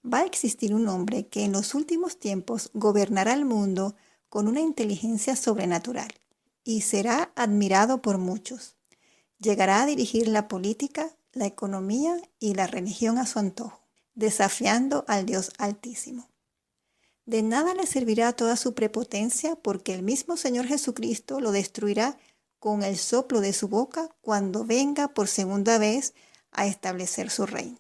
Va a existir un hombre que en los últimos tiempos gobernará el mundo con una inteligencia sobrenatural y será admirado por muchos. Llegará a dirigir la política, la economía y la religión a su antojo, desafiando al Dios Altísimo. De nada le servirá toda su prepotencia, porque el mismo Señor Jesucristo lo destruirá con el soplo de su boca cuando venga por segunda vez a establecer su reino.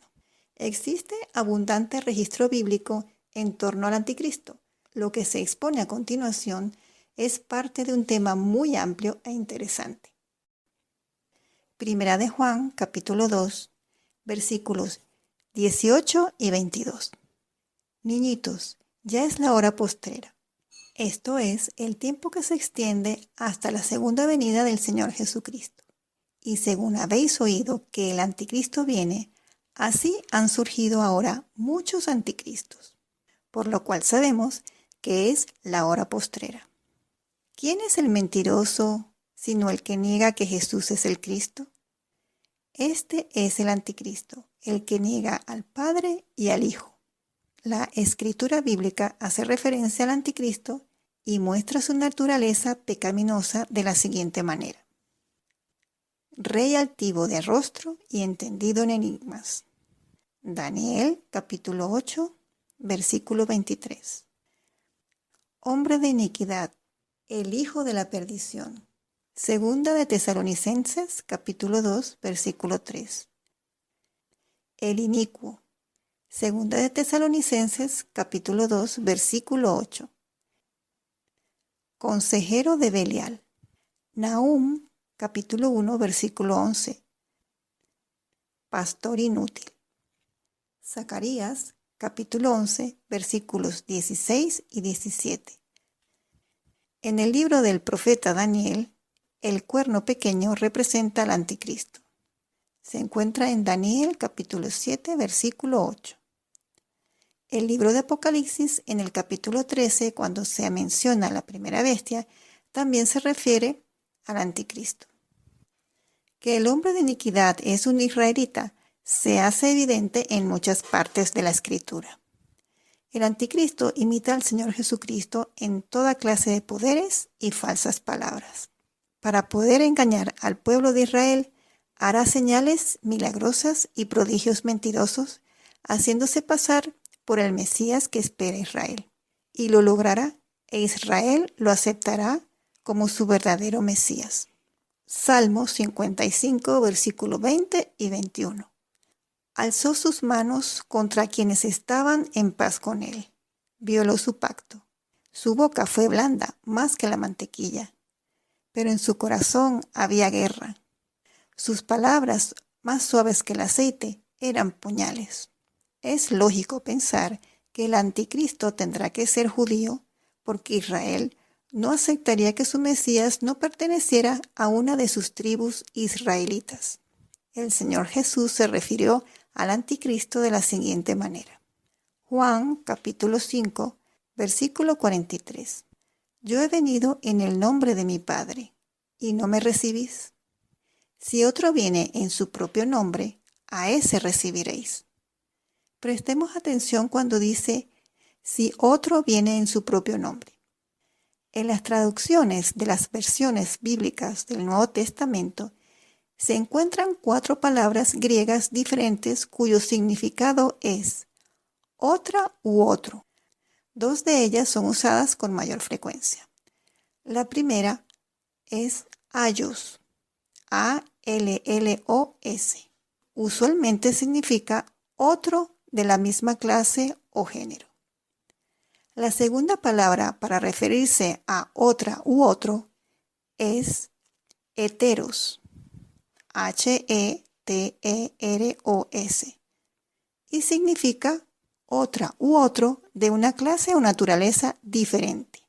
Existe abundante registro bíblico en torno al anticristo. Lo que se expone a continuación es parte de un tema muy amplio e interesante. Primera de Juan, capítulo 2, versículos 18 y 22. Niñitos, ya es la hora postrera. Esto es el tiempo que se extiende hasta la segunda venida del Señor Jesucristo. Y según habéis oído que el anticristo viene, así han surgido ahora muchos anticristos, por lo cual sabemos que es la hora postrera. ¿Quién es el mentiroso sino el que niega que Jesús es el Cristo? Este es el anticristo, el que niega al Padre y al Hijo. La escritura bíblica hace referencia al anticristo y muestra su naturaleza pecaminosa de la siguiente manera: rey altivo de rostro y entendido en enigmas. Daniel capítulo 8, versículo 23. Hombre de iniquidad, el hijo de la perdición. Segunda de Tesalonicenses capítulo 2, versículo 3. El inicuo. Segunda de Tesalonicenses capítulo 2, versículo 8. Consejero de Belial. Nahum capítulo 1, versículo 11. Pastor inútil. Zacarías capítulo 11, versículos 16 y 17. En el libro del profeta Daniel, el cuerno pequeño representa al anticristo. Se encuentra en Daniel capítulo 7, versículo 8. El libro de Apocalipsis, en el capítulo 13, cuando se menciona la primera bestia, también se refiere al anticristo. Que el hombre de iniquidad es un israelita se hace evidente en muchas partes de la escritura. El anticristo imita al Señor Jesucristo en toda clase de poderes y falsas palabras. Para poder engañar al pueblo de Israel, hará señales milagrosas y prodigios mentirosos, haciéndose pasar por el Mesías que espera Israel. Y lo logrará, e Israel lo aceptará como su verdadero Mesías. Salmo 55, versículo 20 y 21. Alzó sus manos contra quienes estaban en paz con él. Violó su pacto. Su boca fue blanda más que la mantequilla, pero en su corazón había guerra. Sus palabras, más suaves que el aceite, eran puñales. Es lógico pensar que el anticristo tendrá que ser judío, porque Israel no aceptaría que su Mesías no perteneciera a una de sus tribus israelitas. El Señor Jesús se refirió al anticristo de la siguiente manera. Juan capítulo 5, versículo 43. Yo he venido en el nombre de mi Padre, y no me recibís. Si otro viene en su propio nombre, a ese recibiréis. Prestemos atención cuando dice, si otro viene en su propio nombre. En las traducciones de las versiones bíblicas del Nuevo Testamento se encuentran 4 palabras griegas diferentes cuyo significado es otra u otro. 2 de ellas son usadas con mayor frecuencia. La primera es aios, A-L-L-O-S. Usualmente significa otro de la misma clase o género. La segunda palabra para referirse a otra u otro es heteros, H-E-T-E-R-O-S, y significa otra u otro de una clase o naturaleza diferente.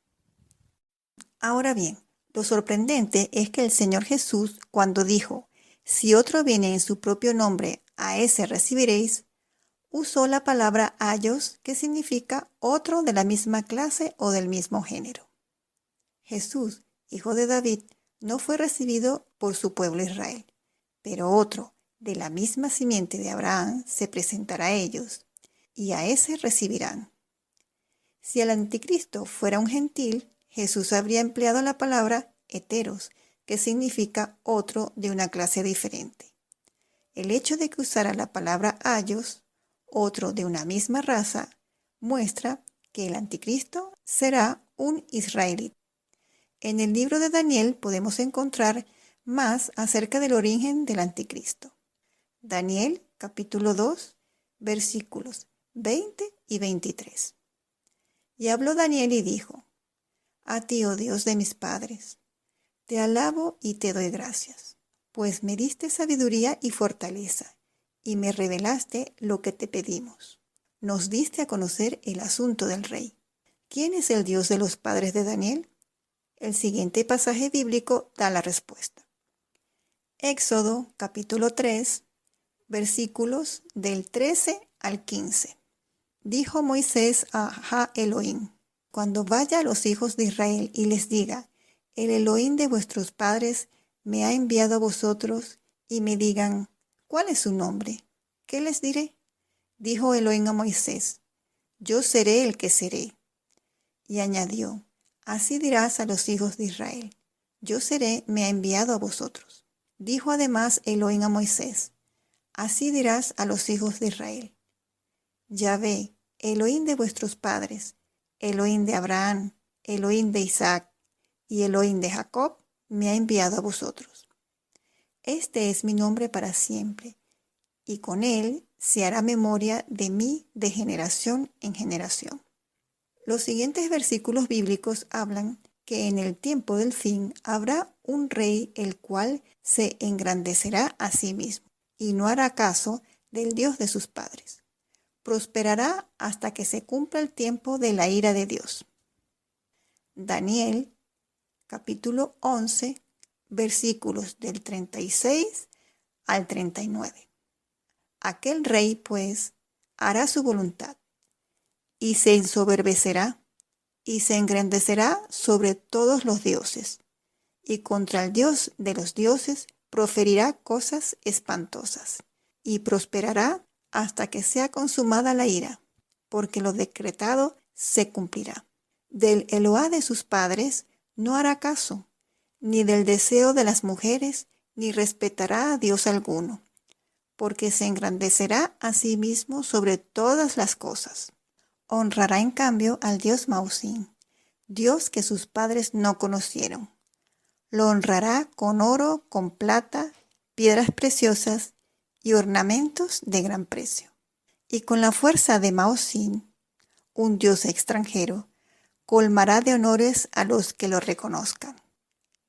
Ahora bien, lo sorprendente es que el Señor Jesús, cuando dijo, si otro viene en su propio nombre, a ese recibiréis, usó la palabra aios, que significa otro de la misma clase o del mismo género. Jesús, hijo de David, no fue recibido por su pueblo Israel, pero otro, de la misma simiente de Abraham, se presentará a ellos. y a ese recibirán. Si el anticristo fuera un gentil, Jesús habría empleado la palabra heteros, que significa otro de una clase diferente. El hecho de que usara la palabra ayos, otro de una misma raza, muestra que el anticristo será un israelita. En el libro de Daniel podemos encontrar más acerca del origen del anticristo. Daniel capítulo 2, versículos 20 y 23. Y habló Daniel y dijo: A ti, oh Dios de mis padres, te alabo y te doy gracias, pues me diste sabiduría y fortaleza, y me revelaste lo que te pedimos. Nos diste a conocer el asunto del rey. ¿Quién es el Dios de los padres de Daniel? El siguiente pasaje bíblico da la respuesta. Éxodo capítulo 3, versículos del 13 al 15. Dijo Moisés a Ja Elohim: Cuando vaya a los hijos de Israel y les diga: El Elohim de vuestros padres me ha enviado a vosotros, y me digan: ¿cuál es su nombre? ¿Qué les diré? Dijo Elohim a Moisés: Yo seré el que seré. Y añadió: Así dirás a los hijos de Israel: Yo seré, me ha enviado a vosotros. Dijo además Elohim a Moisés: Así dirás a los hijos de Israel: Yahvé, Elohim de vuestros padres, Elohim de Abraham, Elohim de Isaac y Elohim de Jacob, me ha enviado a vosotros. Este es mi nombre para siempre, y con él se hará memoria de mí de generación en generación. Los siguientes versículos bíblicos hablan que en el tiempo del fin habrá un rey el cual se engrandecerá a sí mismo y no hará caso del Dios de sus padres. Prosperará hasta que se cumpla el tiempo de la ira de Dios. Daniel, capítulo 11, versículos del 36 al 39. Aquel rey, pues, hará su voluntad, y se ensoberbecerá, y se engrandecerá sobre todos los dioses, y contra el Dios de los dioses proferirá cosas espantosas, y prosperará hasta que sea consumada la ira, porque lo decretado se cumplirá. Del Eloá de sus padres no hará caso, ni del deseo de las mujeres, ni respetará a Dios alguno, porque se engrandecerá a sí mismo sobre todas las cosas. Honrará en cambio al Dios Mausín, Dios que sus padres no conocieron. Lo honrará con oro, con plata, piedras preciosas y ornamentos de gran precio. Y con la fuerza de Mausín, un dios extranjero, colmará de honores a los que lo reconozcan.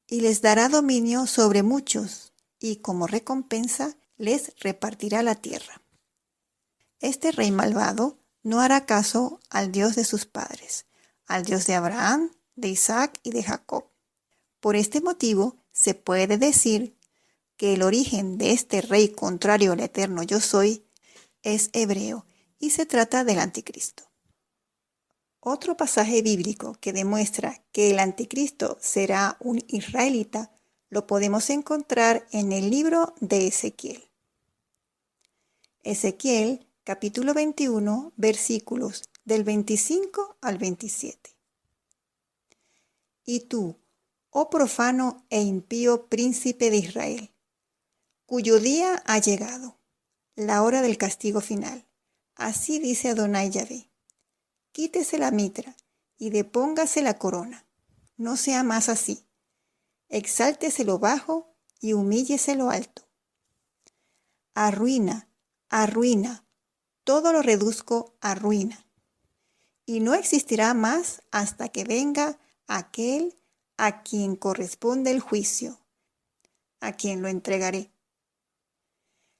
Y les dará dominio sobre muchos, y como recompensa les repartirá la tierra. Este rey malvado no hará caso al Dios de sus padres, al Dios de Abraham, de Isaac y de Jacob. Por este motivo se puede decir que el origen de este rey contrario al eterno yo soy es hebreo y se trata del anticristo. Otro pasaje bíblico que demuestra que el anticristo será un israelita lo podemos encontrar en el libro de Ezequiel. Ezequiel capítulo 21, versículos del 25 al 27. Y tú, oh profano e impío príncipe de Israel, cuyo día ha llegado, la hora del castigo final. Así dice Adonai Yahvé: quítese la mitra y depóngase la corona. No sea más así. Exáltese lo bajo y humíllese lo alto. Arruina, arruina, todo lo reduzco a ruina. Y no existirá más hasta que venga aquel a quien corresponde el juicio, a quien lo entregaré.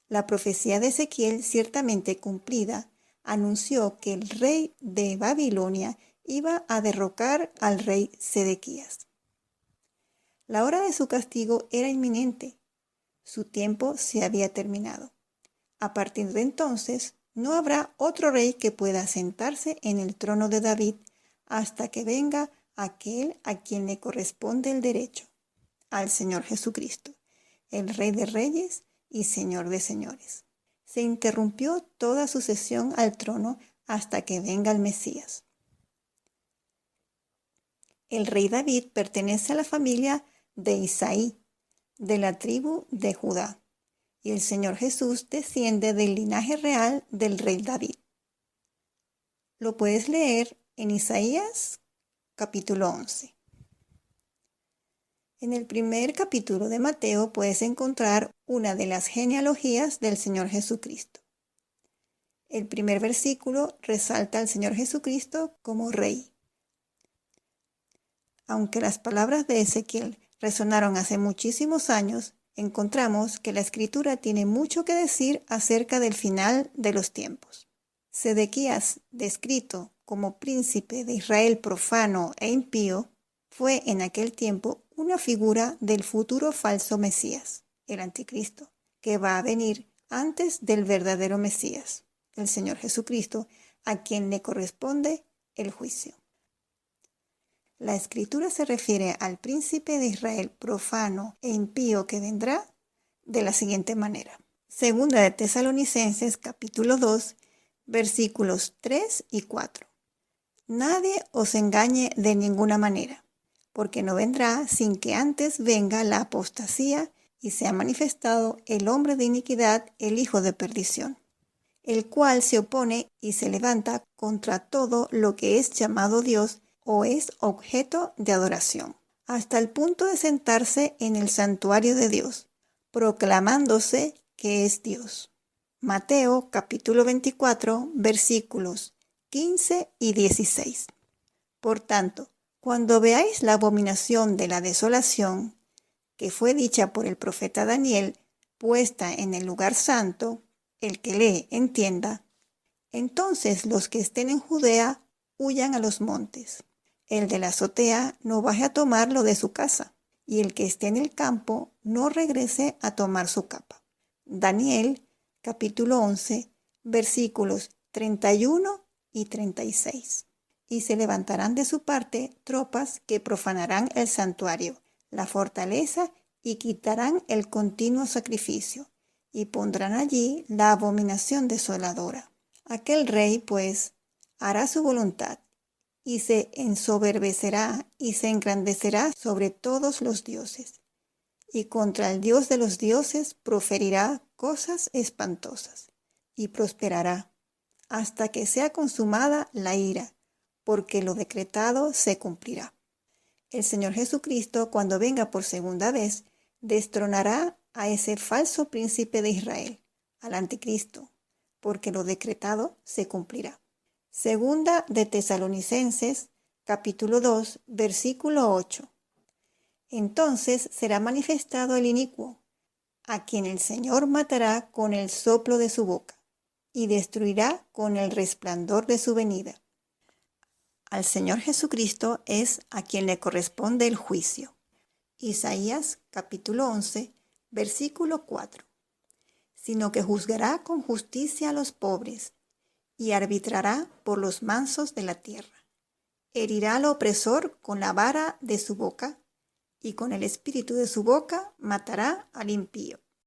La profecía de Ezequiel, ciertamente cumplida, anunció que el rey de Babilonia iba a derrocar al rey Sedequías. La hora de su castigo era inminente. Su tiempo se había terminado. A partir de entonces, no habrá otro rey que pueda sentarse en el trono de David hasta que venga aquel a quien le corresponde el derecho, al Señor Jesucristo, el Rey de Reyes y Señor de Señores. Se interrumpió toda sucesión al trono hasta que venga el Mesías. El rey David pertenece a la familia de Isaí, de la tribu de Judá, y el Señor Jesús desciende del linaje real del rey David. Lo puedes leer en Isaías capítulo 11. En el primer capítulo de Mateo puedes encontrar una de las genealogías del Señor Jesucristo. El primer versículo resalta al Señor Jesucristo como rey. Aunque las palabras de Ezequiel resonaron hace muchísimos años, encontramos que la Escritura tiene mucho que decir acerca del final de los tiempos. Sedequías, descrito como príncipe de Israel profano e impío, fue en aquel tiempo una figura del futuro falso Mesías, el Anticristo, que va a venir antes del verdadero Mesías, el Señor Jesucristo, a quien le corresponde el juicio. La Escritura se refiere al príncipe de Israel profano e impío que vendrá de la siguiente manera. Segunda de Tesalonicenses capítulo 2, versículos 3 y 4. Nadie os engañe de ninguna manera, porque no vendrá sin que antes venga la apostasía y sea manifestado el hombre de iniquidad, el hijo de perdición, el cual se opone y se levanta contra todo lo que es llamado Dios o es objeto de adoración, hasta el punto de sentarse en el santuario de Dios, proclamándose que es Dios. Mateo capítulo 24, versículos 15 y 16. Por tanto, cuando veáis la abominación de la desolación, que fue dicha por el profeta Daniel, puesta en el lugar santo, el que lee entienda, entonces los que estén en Judea huyan a los montes. El de la azotea no baje a tomar lo de su casa, y el que esté en el campo no regrese a tomar su capa. Daniel, capítulo 11, versículos 31 y 36. Y se levantarán de su parte tropas que profanarán el santuario, la fortaleza, y quitarán el continuo sacrificio, y pondrán allí la abominación desoladora. Aquel rey, pues, hará su voluntad, y se ensoberbecerá y se engrandecerá sobre todos los dioses, y contra el Dios de los dioses proferirá cosas espantosas, y prosperará, hasta que sea consumada la ira, porque lo decretado se cumplirá. El Señor Jesucristo, cuando venga por segunda vez, destronará a ese falso príncipe de Israel, al Anticristo, porque lo decretado se cumplirá. Segunda de Tesalonicenses, capítulo 2, versículo 8. Entonces será manifestado el inicuo, a quien el Señor matará con el soplo de su boca, y destruirá con el resplandor de su venida. Al Señor Jesucristo es a quien le corresponde el juicio. Isaías, capítulo 11, versículo 4. Sino que juzgará con justicia a los pobres, y arbitrará por los mansos de la tierra. Herirá al opresor con la vara de su boca, y con el espíritu de su boca matará al impío.